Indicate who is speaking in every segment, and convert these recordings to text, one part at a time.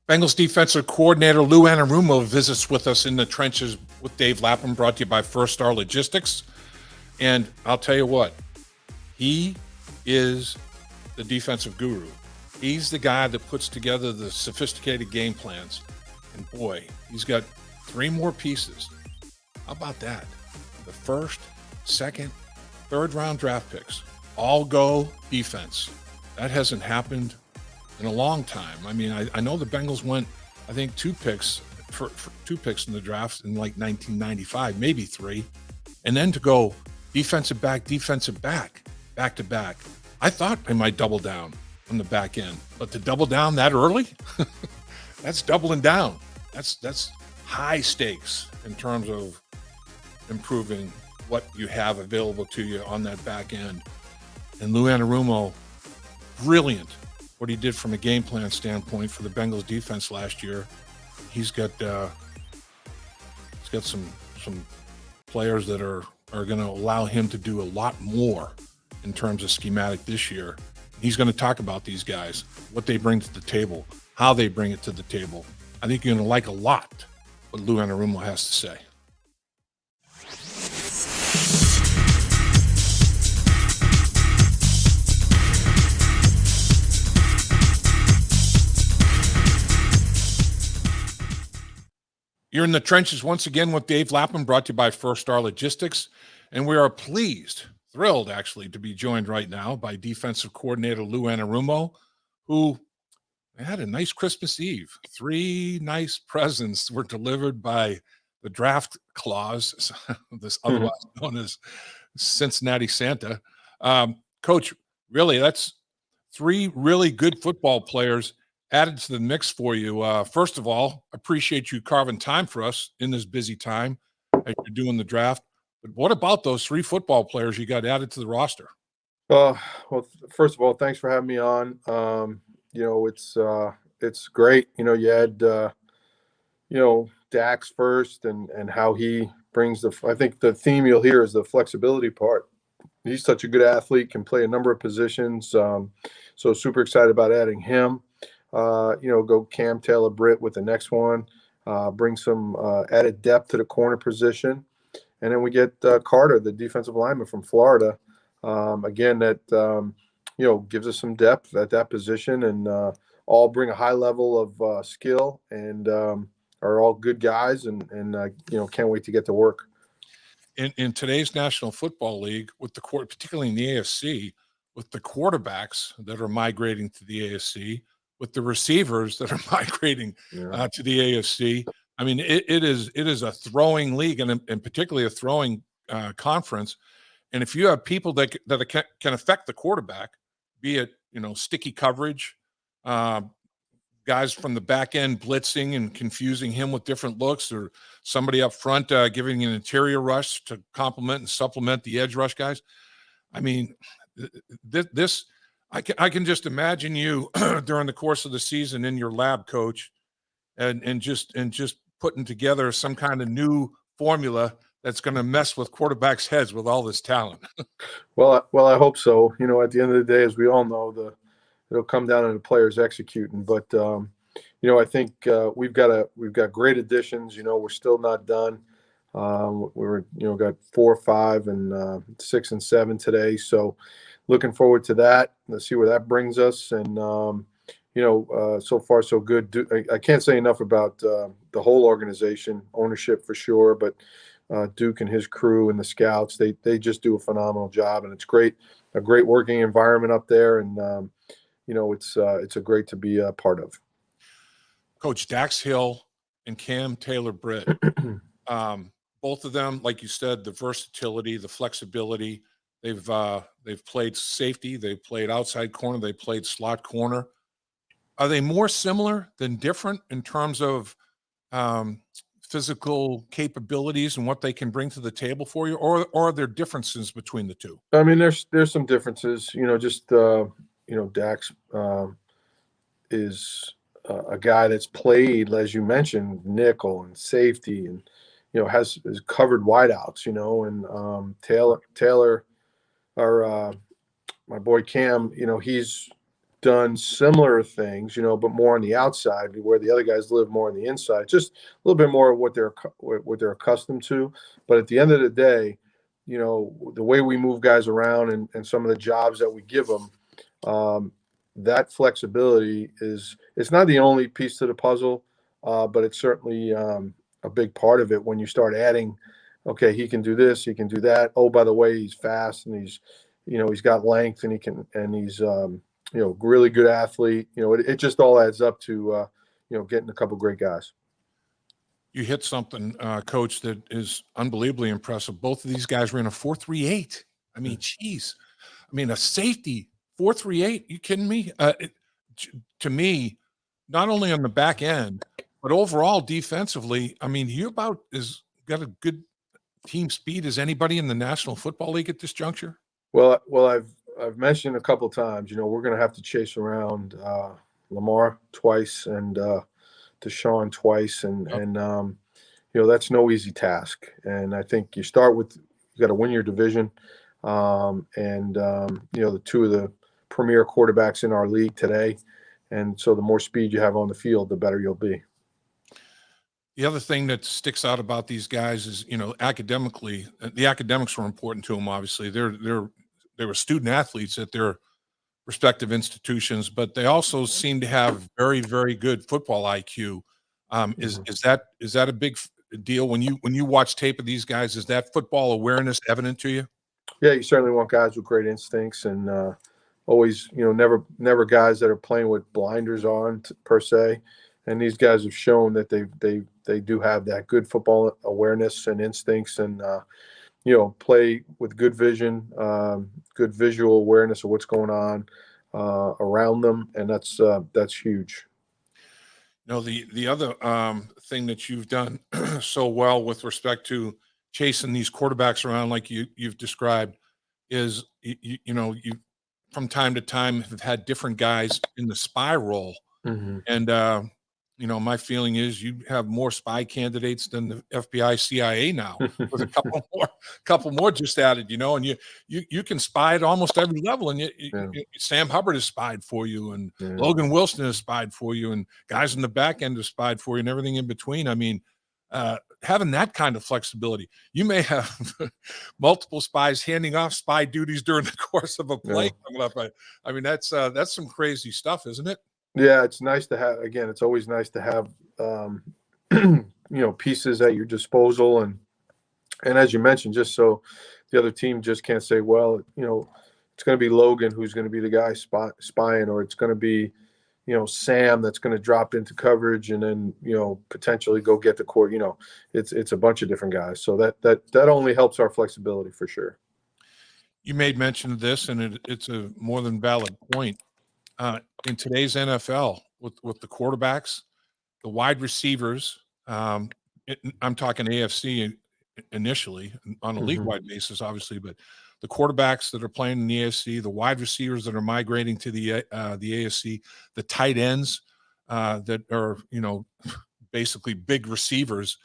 Speaker 1: Bengals defensive coordinator Lou Anarumo visits with us in the trenches with Dave Lapham, brought to you by First Star Logistics. And I'll tell you what, he is the defensive guru. He's the guy that puts together the sophisticated game plans. And boy, he's got 3 more pieces. How about that? The first, second, third round draft picks all go defense. That hasn't happened in a long time. I mean, I know the Bengals went, I think, 2 picks for 2 picks in the draft in like 1995, maybe 3. And then to go defensive back, back to back. I thought they might double down on the back end, but to double down that early, that's doubling down. That's high stakes in terms of improving what you have available to you on that back end. And Lou Anarumo, brilliant what he did from a game plan standpoint for the Bengals defense last year. He's got some players that are going to allow him to do a lot more in terms of schematic this year. He's going to talk about these guys, what they bring to the table, how they bring it to the table. I think you're going to like a lot what Lou Anarumo has to say. You're in the trenches once again with Dave Lapham, brought to you by First Star Logistics. And we are thrilled actually, to be joined right now by defensive coordinator Lou Anarumo, who had a nice Christmas Eve. 3 nice presents were delivered by the draft clause, this otherwise known as Cincinnati Santa. Coach, really, that's 3 really good football players added to the mix for you. First of all, appreciate you carving time for us in this busy time as you're doing the draft. But what about those 3 football players you got added to the roster?
Speaker 2: Well, first of all, thanks for having me on. It's great. You had Dax first and how he brings I think the theme you'll hear is the flexibility part. He's such a good athlete, can play a number of positions. So super excited about adding him. Go Cam Taylor-Britt with the next one, bring some added depth to the corner position. And then we get Carter, the defensive lineman from Florida. Again, that, gives us some depth at that position, and all bring a high level of skill and are all good guys and can't wait to get to work.
Speaker 1: In today's National Football League, with particularly in the AFC, with the quarterbacks that are migrating to the AFC, with the receivers that are migrating to the AFC. I mean, it is a throwing league, and particularly a throwing conference. And if you have people that can affect the quarterback, be it sticky coverage, guys from the back end blitzing and confusing him with different looks, or somebody up front giving an interior rush to complement and supplement the edge rush guys. I mean, this. I can just imagine you during the course of the season in your lab, Coach, and just putting together some kind of new formula that's going to mess with quarterbacks' heads with all this talent.
Speaker 2: Well, I hope so. At the end of the day, as we all know, it'll come down to the players executing. But I think we've got great additions. We're still not done. We got 4, 5, and 6 and 7 today. So looking forward to that. Let's see where that brings us. And, so far so good. I can't say enough about the whole organization, ownership for sure, but Duke and his crew and the scouts, they just do a phenomenal job. And it's a great working environment up there. And, it's a great to be a part of.
Speaker 1: Coach, Dax Hill and Cam Taylor-Britt, both of them, like you said, the versatility, the flexibility. They've played safety, they've played outside corner, they played slot corner. Are they more similar than different in terms of physical capabilities and what they can bring to the table for you, or are there differences between the 2?
Speaker 2: I mean, there's some differences. Dax is a guy that's played, as you mentioned, nickel and safety, and has covered wideouts. And Taylor. Our my boy Cam, he's done similar things, but more on the outside, where the other guys live more on the inside. Just a little bit more of what they're accustomed to. But at the end of the day, the way we move guys around and some of the jobs that we give them, um, that flexibility it's not the only piece to the puzzle, but it's certainly a big part of it when you start adding. Okay, he can do this, he can do that. Oh, by the way, he's fast and he's got length and he's really good athlete. It just all adds up to getting a couple great guys.
Speaker 1: You hit something, Coach, that is unbelievably impressive. Both of these guys ran a 4.38. I mean, geez. I mean, a safety 4.38. You kidding me? To me, not only on the back end, but overall defensively, I mean, you about as got a good team speed as anybody in the National Football League at this juncture.
Speaker 2: Well, I've mentioned a couple times. We're going to have to chase around Lamar twice and Deshaun twice, and that's no easy task. And I think you got to win your division, the two of the premier quarterbacks in our league today, and so the more speed you have on the field, the better you'll be.
Speaker 1: The other thing that sticks out about these guys is, academically, the academics were important to them. Obviously, they were student athletes at their respective institutions, but they also seem to have very, very good football IQ. Is that a big deal when you watch tape of these guys? Is that football awareness evident to you?
Speaker 2: Yeah, you certainly want guys with great instincts and always, never guys that are playing with blinders on per se. And these guys have shown that they do have that good football awareness and instincts, and play with good vision, good visual awareness of what's going on around them, and that's huge.
Speaker 1: The other thing that you've done so well with respect to chasing these quarterbacks around, like you've described, is you from time to time have had different guys in the spy role,
Speaker 2: Mm-hmm.
Speaker 1: and my feeling is you have more spy candidates than the FBI, CIA now, with a couple more just added, and you can spy at almost every level, and
Speaker 2: Yeah.
Speaker 1: Sam Hubbard has spied for you, and
Speaker 2: Yeah.
Speaker 1: Logan Wilson has spied for you, and guys in the back end have spied for you, and everything in between. I mean, having that kind of flexibility, you may have multiple spies handing off spy duties during the course of a play
Speaker 2: Yeah.
Speaker 1: coming up. I mean, that's some crazy stuff, isn't it?
Speaker 2: Yeah, it's nice to have. Again, it's always nice to have, pieces at your disposal, and as you mentioned, just so the other team just can't say, well, it's going to be Logan who's going to be the guy spying, or it's going to be, Sam that's going to drop into coverage and then, potentially go get the court. It's a bunch of different guys, so that only helps our flexibility for sure.
Speaker 1: You made mention of this, and it's a more than valid point. In today's NFL, with the quarterbacks, the wide receivers, I'm talking AFC initially on a
Speaker 2: Mm-hmm.
Speaker 1: league-wide basis, obviously, but the quarterbacks that are playing in the AFC, the wide receivers that are migrating to the AFC, the tight ends that are basically big receivers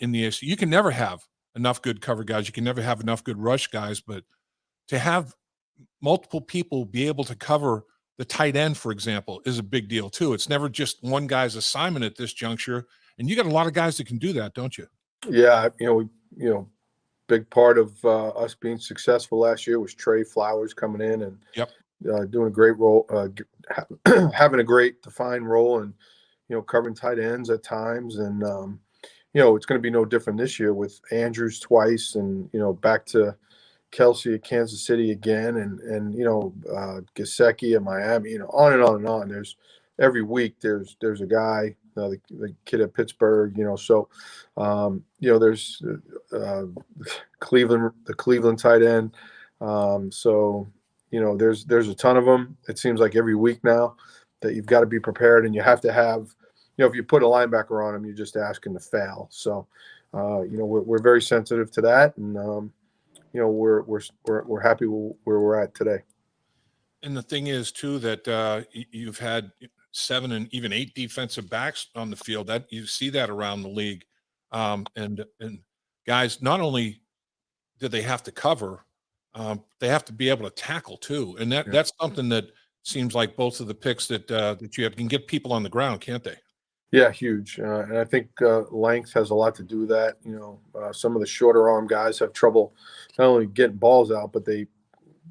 Speaker 1: in the AFC. You can never have enough good cover guys. You can never have enough good rush guys, but to have multiple people be able to cover the tight end, for example, is a big deal too. It's never just one guy's assignment at this juncture, and you got a lot of guys that can do that, don't you?
Speaker 2: Yeah, big part of us being successful last year was Trey Flowers coming in and
Speaker 1: Yep.
Speaker 2: doing a great role, having a great defined role, and covering tight ends at times. And it's going to be no different this year with Andrews twice, and back to Kelsey at Kansas City again, and Gesicki at Miami. On and on and on. There's every week there's a guy, the kid at Pittsburgh. So there's the Cleveland tight end. So there's a ton of them. It seems like every week now that you've got to be prepared, and you have to have, if you put a linebacker on him, you're just asking to fail. So we're very sensitive to that, and we're happy where we're at today.
Speaker 1: And the thing is too that you've had 7 and even 8 defensive backs on the field. That you see that around the league, and guys, not only do they have to cover, they have to be able to tackle too, and that's something that seems like both of the picks that you have can get people on the ground, can't they?
Speaker 2: Yeah, huge. And I think length has a lot to do with that. Some of the shorter arm guys have trouble not only getting balls out, but they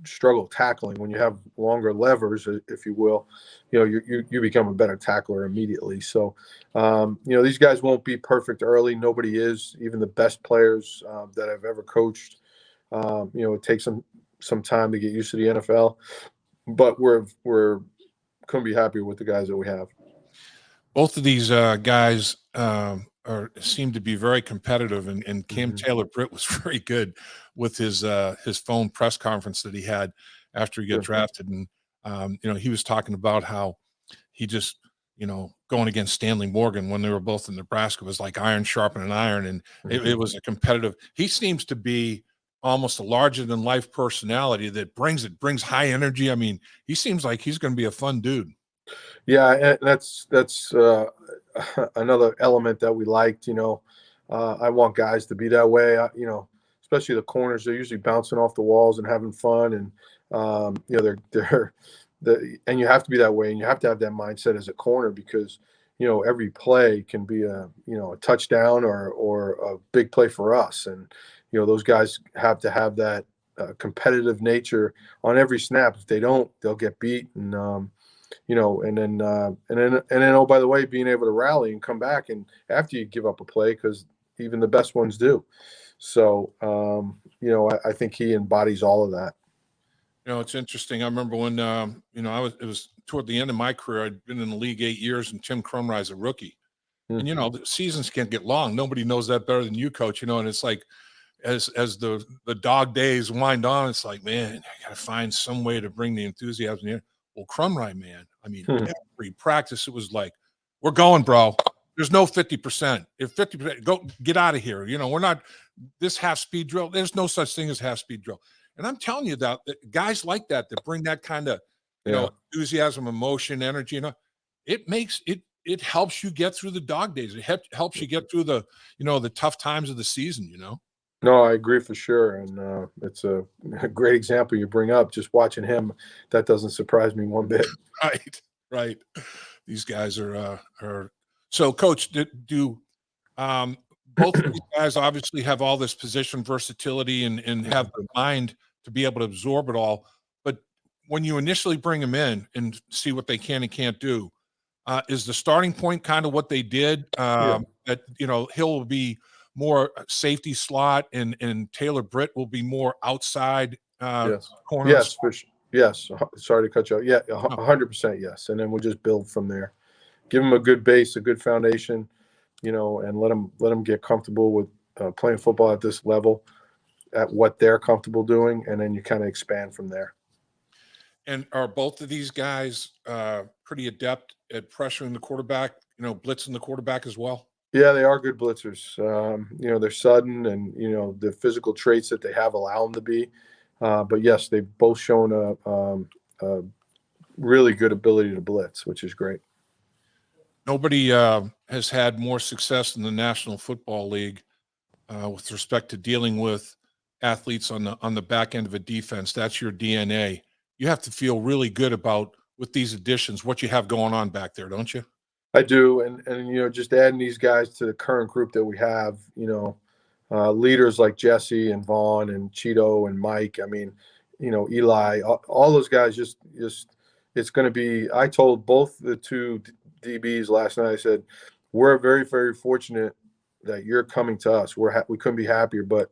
Speaker 2: struggle tackling. When you have longer levers, if you will, you become a better tackler immediately. So, these guys won't be perfect early. Nobody is. Even the best players that I've ever coached, it takes some time to get used to the NFL. But we're couldn't be happier with the guys that we have.
Speaker 1: Both of these guys seem to be very competitive, and Cam
Speaker 2: Mhm.
Speaker 1: Taylor-Britt was very good with his phone press conference that he had after he got
Speaker 2: Sure.
Speaker 1: drafted, and he was talking about how he just going against Stanley Morgan when they were both in Nebraska was like iron sharpening iron, and it was a competitive. He seems to be almost a larger than life personality that brings high energy. I mean, he seems like he's going to be a fun dude.
Speaker 2: Yeah, and that's another element that we liked. I want guys to be that way. Especially the corners, they're usually bouncing off the walls and having fun, and and you have to be that way, and you have to have that mindset as a corner because every play can be a touchdown or a big play for us, and those guys have to have that competitive nature on every snap. If they don't, they'll get beat, and then oh, by the way, being able to rally and come back and after you give up a play, because even the best ones do. So I think he embodies all of that.
Speaker 1: It's interesting. I remember when it was toward the end of my career. I'd been in the league 8 years, and Tim Krumrie's a rookie. And
Speaker 2: Mm.
Speaker 1: the seasons can't get long. Nobody knows that better than you, Coach. And it's like as the dog days wind on, it's like, man, I got to find some way to bring the enthusiasm in. Well, Krumrie, man, I mean,
Speaker 2: Hmm.
Speaker 1: every practice it was like, we're going, bro. There's no 50%. If 50%, go get out of here. We're not this half speed drill. There's no such thing as half speed drill. And I'm telling you that guys like that bring that kind of
Speaker 2: Yeah.
Speaker 1: enthusiasm, emotion, energy. It helps you get through the dog days. It helps you get through the tough times of the season.
Speaker 2: No, I agree for sure, and it's a great example you bring up. Just watching him, that doesn't surprise me one bit.
Speaker 1: Right, right. These guys are so. Coach, do both of these guys obviously have all this position versatility and have the mind to be able to absorb it all. But when you initially bring them in and see what they can and can't do, is the starting point kind of what they did?
Speaker 2: Yeah.
Speaker 1: That Hill will be more safety slot, and Taylor-Britt will be more outside
Speaker 2: Yes.
Speaker 1: corner.
Speaker 2: Yes. Yes. Sorry to cut you off. Yeah,
Speaker 1: No.
Speaker 2: 100% yes. And then we'll just build from there. Give them a good base, a good foundation, and let them get comfortable with playing football at this level, at what they're comfortable doing, and then you kind of expand from there.
Speaker 1: And are both of these guys pretty adept at pressuring the quarterback, blitzing the quarterback as well?
Speaker 2: Yeah, they are good blitzers. They're sudden, and the physical traits that they have allow them to be. But yes, they've both shown a really good ability to blitz, which is great.
Speaker 1: Nobody has had more success in the National Football League with respect to dealing with athletes on the back end of a defense. That's your DNA. You have to feel really good about with these additions what you have going on back there, don't you?
Speaker 2: I do, and just adding these guys to the current group that we have, leaders like Jesse and Vaughn and Cheeto and Mike. I mean, Eli, all those guys. Just it's going to be. I told both the two DBs last night. I said, we're very, very fortunate that you're coming to us. We couldn't be happier. But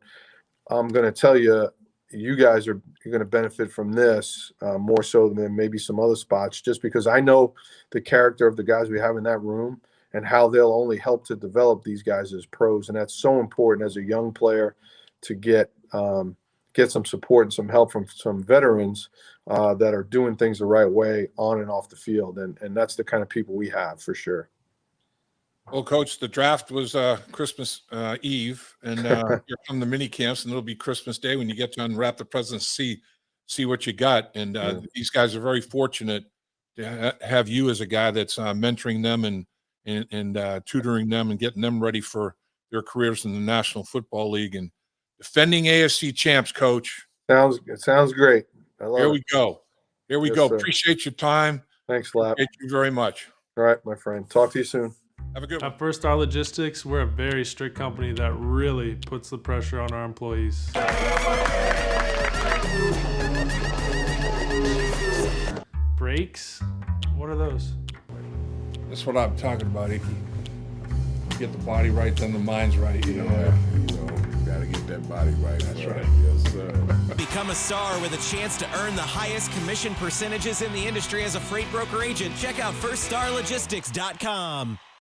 Speaker 2: I'm going to tell you, you guys you're going to benefit from this more so than maybe some other spots, just because I know the character of the guys we have in that room and how they'll only help to develop these guys as pros. And that's so important as a young player to get some support and some help from some veterans that are doing things the right way on and off the field. And that's the kind of people we have for sure.
Speaker 1: Well, Coach, the draft was Christmas Eve, and here come the mini camps, and it'll be Christmas Day when you get to unwrap the presents, see what you got. And these guys are very fortunate to have you as a guy that's mentoring them and tutoring them and getting them ready for their careers in the National Football League and defending AFC champs. Coach,
Speaker 2: Sounds great. I love
Speaker 1: here
Speaker 2: it.
Speaker 1: we go. Here we
Speaker 2: Yes,
Speaker 1: go.
Speaker 2: sir.
Speaker 1: Appreciate your time.
Speaker 2: Thanks, Lap.
Speaker 1: Appreciate you very much.
Speaker 2: All right, my friend. Talk to you soon.
Speaker 1: Have a good one.
Speaker 3: At First Star Logistics, we're a very strict company that really puts the pressure on our employees. Brakes? What are those?
Speaker 1: That's what I'm talking about, Icky. Get the body right, then the mind's right. You know.
Speaker 4: Gotta get that body right. That's
Speaker 1: right.
Speaker 4: Yes, sir.
Speaker 5: Become a star with a chance to earn the highest commission percentages in the industry as a freight broker agent. Check out firststarlogistics.com.